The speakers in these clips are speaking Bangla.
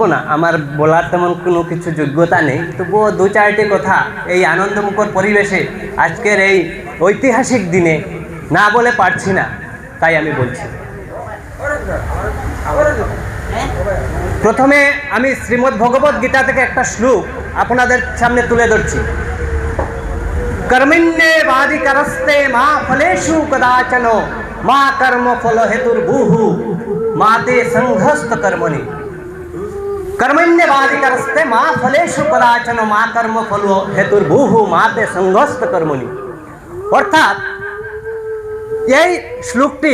বলবো না, আমার বলার তেমন কোনো কিছু যোগ্যতা নেই, তবুও দু চারটি কথা এই আনন্দমুখর পরিবেশে আজকের এই ঐতিহাসিক দিনে না বলে পারছি না, তাই আমি বলছি। প্রথমে আমি শ্রীমদ্ ভগবদ গীতা থেকে একটা শ্লোক আপনাদের সামনে তুলে ধরছি। কর্মণ্যেবাধিকারস্তে মা ফলেষু কদাচন মা কর্ম ফল হেতুর্ভুঃ মাতে সংঘস্ত কর্মণি। কর্মণ্যেবাধিকারস্তে মা ফলেষু কদাচন মা কর্ম ফল হেতুর্ভুঃ মাতে সংঘস্ত কর্মণি। অর্থাৎ এই শ্লোকটি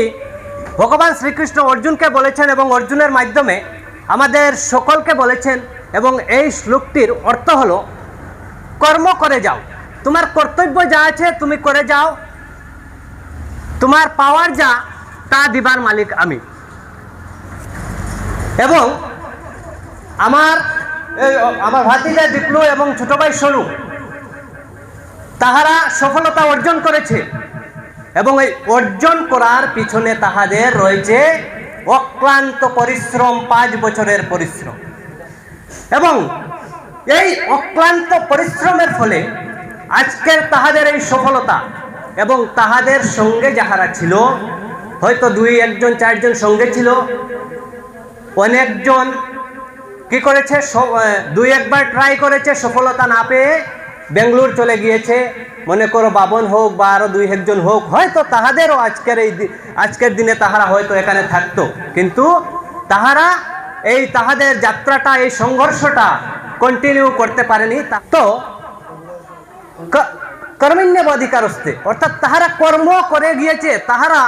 ভগবান শ্রীকৃষ্ণ অর্জুনকে বলেছেন এবং অর্জুনের মাধ্যমে আমাদের সকলকে বলেছেন, এবং এই শ্লোকটির অর্থ হলো কর্ম করে যাও, তোমার কর্তব্য যা আছে তুমি করে যাও, তোমার পাওয়ার যা তা দিবার মালিক আমি। এবং আমার ভাতিজা দীপ্লু এবং ছোট ভাই সনু তাহারা সফলতা অর্জন করেছে, এবং এই অর্জন করার পিছনে তাহাদের রয়েছে অক্লান্ত পরিশ্রম, 5 বছরের পরিশ্রম। এবং এই অক্লান্ত পরিশ্রমের ফলে আজকের তাহাদের এই সফলতা। এবং তাহাদের সঙ্গে যাহারা ছিল, হয়তো 2-1 জন 4 জন সঙ্গে ছিল, অনেকজন কি করেছে, 2-1 বার ট্রাই করেছে, সফলতা না পেয়ে বেঙ্গলোর চলে গিয়েছে। মনে করো বাবন হোক বা আরো 2-1 জন হোক, হয়তো তাহাদেরও আজকের দিনে তাহারা হয়তো এখানে থাকতো, কিন্তু তাহারা এই তাহাদের যাত্রাটা, এই সংঘর্ষটা কন্টিনিউ করতে পারেনি। তো কর্মণ্যেবাধিকারস্তে অর্থাৎ তাহারা কর্ম করে গিয়েছে, তাহারা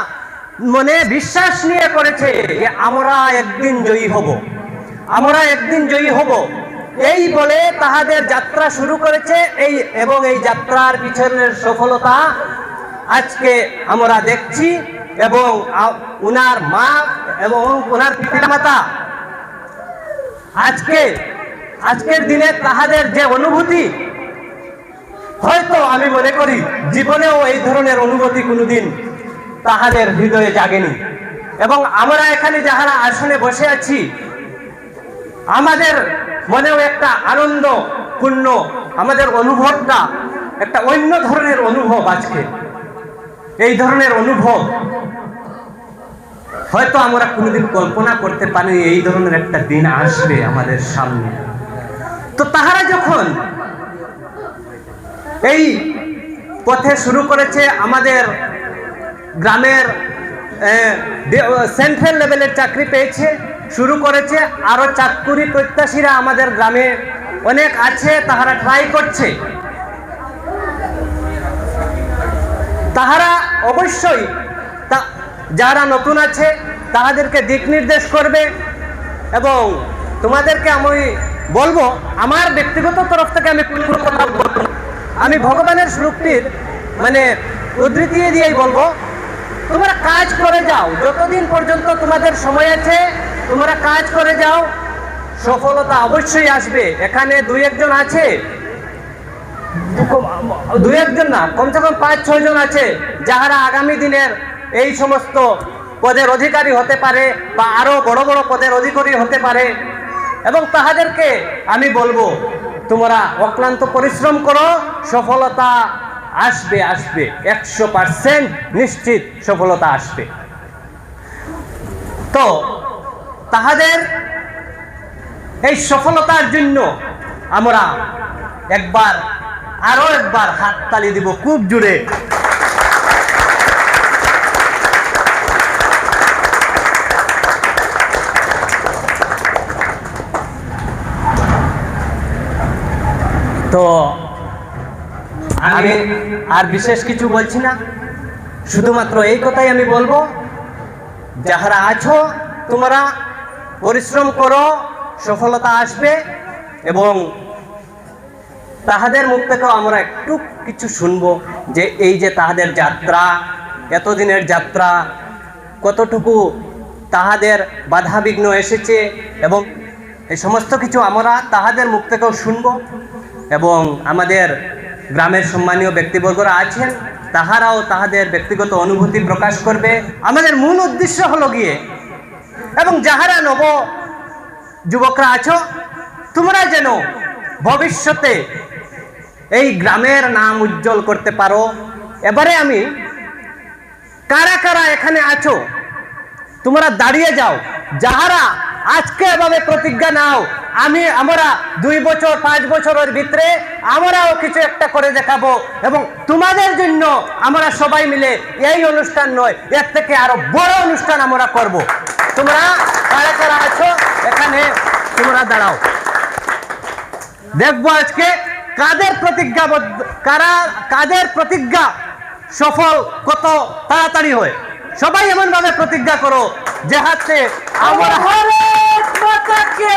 মনে বিশ্বাস নিয়ে করেছে যে আমরা একদিন জয়ী হব, আমরা একদিন জয়ী হব, এই বলে তাহাদের যাত্রা শুরু করেছে। এবং এই যাত্রার পিছনের সফলতা আজকে আমরা দেখছি। এবং উনার মা এবং উনার পিতামাতা আজকের দিনে তাহাদের যে অনুভূতি, হয়তো আমি মনে করি জীবনেও এই ধরনের অনুভূতি কোনোদিন তাহাদের হৃদয়ে জাগেনি। এবং আমরা এখানে যাহারা আসনে বসে আছি, আমাদের মনেও একটা আনন্দপূর্ণ, আমাদের অনুভবটা একটা অন্য ধরনের অনুভব। আজকে এই ধরনের অনুভব হয়তো আমরা কোনোদিন কল্পনা করতে পারিনি, এই ধরনের একটা দিন আসবে আমাদের সামনে। তো তাহারা যখন এই পথে শুরু করেছে, আমাদের গ্রামের সেন্ট্রাল লেভেলের চাকরি পেয়েছে, শুরু করেছে, আরো চাকরি প্রত্যাশীরা আমাদের গ্রামে অনেক আছে, তাহারা ট্রাই করছে। তাহারা অবশ্যই যারা নতুন আছে তাহাদেরকে দিক নির্দেশ করবে। এবং তোমাদেরকে আমি বলবো, আমার ব্যক্তিগত তরফ থেকে আমি কোনো কথা বলবো না, আমি ভগবানের শ্লোকটির মানে উদ্ধৃতি দিয়েই বলবো, তোমরা কাজ করে যাও, যতদিন পর্যন্ত তোমাদের সময় আছে তোমরা কাজ করে যাও, সফলতা অবশ্যই আসবে। এখানে 2-1 জন আছে, 2-1 জন না, কমসে কম 5-6 জন আছে যাহারা আগামী দিনের এই সমস্ত পদের অধিকারী হতে পারে বা আরো বড় বড় পদের অধিকারী হতে পারে। এবং তাহাদেরকে আমি বলবো, তোমরা অক্লান্ত পরিশ্রম করো, সফলতা আসবে, 100% নিশ্চিত সফলতা আসবে। তো তাহাদের এই সফলতার জন্য আমরা আরো একবার হাততালি দিব খুব জোরে। তো আমি আর বিশেষ কিছু বলছি না, শুধুমাত্র এই কথাই আমি বলবো, যাহারা আছো তোমরা পরিশ্রম করো, সফলতা আসবে। এবং তাহাদের মুখ থেকেও আমরা একটু কিছু শুনবো যে এই যে তাহাদের যাত্রা, এতদিনের যাত্রা, কতটুকু তাহাদের বাধা বিঘ্ন এসেছে, এবং এই সমস্ত কিছু আমরা তাহাদের মুখ থেকেও শুনবো। এবং আমাদের গ্রামের সম্মানীয় ব্যক্তিবর্গরা আছেন, তাহারাও তাহাদের ব্যক্তিগত অনুভূতি প্রকাশ করবে। আমাদের মূল উদ্দেশ্য হলো গিয়ে, এবং যাহারা যুবকরা আছো, তোমরা যেন ভবিষ্যতে এই গ্রামের নাম উজ্জ্বল করতে পারো। এবারে আমি কারা কারা এখানে আছো তোমরা দাঁড়িয়ে যাও, যাহারা আজকে এভাবে প্রতিজ্ঞা নাও আমরা 2 বছর 5 বছরের ভিতরে আমরাও কিছু একটা করে দেখাবো এবং তোমাদের জন্য আমরা সবাই মিলে এই অনুষ্ঠান নয়, এর থেকে আরো বড় অনুষ্ঠান আমরা করব। তোমরা কারা কারা আছো এখানে তোমরা দাঁড়াও, দেখবো আজকে কাদের প্রতিজ্ঞা সফল কত তাড়াতাড়ি হয়। সবাই এমন ভাবে প্রতিজ্ঞা করো যে হাতে আমরা भारत माता की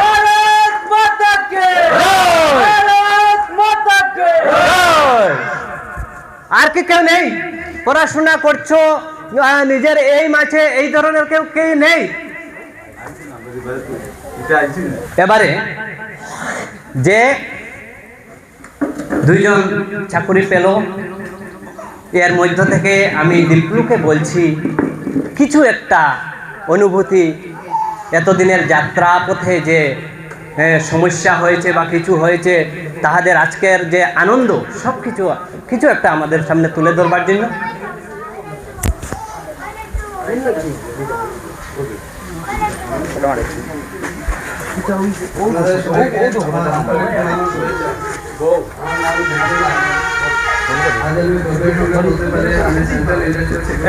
भारत माता की भारत माता की আর কি কেউ নেই? পড়াশোনা করছো নিজের এই মাঝে এই ধরনের কেউ নেই? এবারে যে 2 জন চাকরি পেল, এর মধ্য থেকে আমি দীপ্লুকে বলছি কিছু একটা অনুভূতি, এতদিনের যাত্রা পথে যে সমস্যা হয়েছে বা কিছু হয়েছে, তাহাদের আজকের যে আনন্দ সব কিছু একটা আমাদের সামনে তুলে ধরবার জন্য।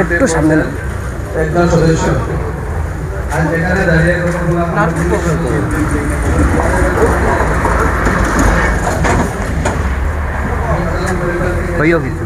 একটু সামনে একজন সদস্য আর যেখানে দাঁড়িয়ে হইও কিছু